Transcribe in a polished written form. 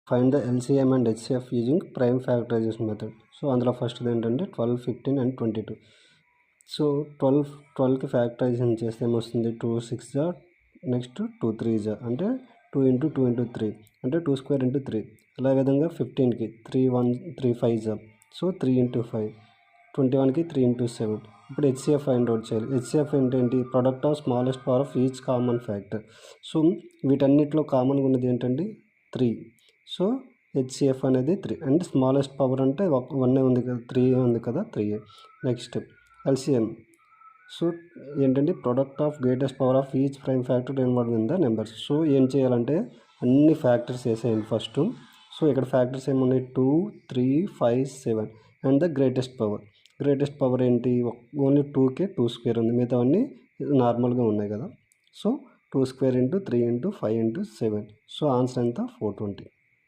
Find the LCM and HCF using prime factorisation method. So అందులో ఫస్ట్ది ఏంటంటే 12, 15 and 22. So 12కి factorisation చేస్తే ఏమొస్తుంది, 2 6 జా, నెక్స్ట్ 2 3 జా, అంటే 2 × 2 × 3 అంటే 2 square × 3. అలా విధంగా 15కి 3 5 జా, సో 3 × 5. 21కి 3 × 7. ఇప్పుడు హెచ్సిఎఫ్ ఫైండ్ అవుట్ చేయాలి. హెచ్సిఎఫ్ ఏంటంటే product of smallest power of each common factor. So వీటన్నిటిలో కామన్గా ఉన్నది ఏంటంటే 3. సో హెచ్సిఎఫ్ అనేది 3 అండ్ స్మాలెస్ట్ పవర్ అంటే 1 ఉంది కదా, 3 ఉంది కదా, 3. Next LCM. సో ఏంటంటే product of greatest power of each prime factor involve in the numbers. So ఏం చేయాలంటే అన్ని ఫ్యాక్టర్స్ వేసేయండి ఫస్ట్. సో ఇక్కడ ఫ్యాక్టర్స్ ఏమున్నాయి, 2 3 5 7 అండ్ ద గ్రేటెస్ట్ పవర్ ఏంటి, ఓన్లీ 2కే 2 స్క్వేర్ ఉంది, మిగతా అన్నీ నార్మల్గా ఉన్నాయి కదా. So 2 square × 3 × 5 × 7. సో ఆన్సర్ ఎంత, 420.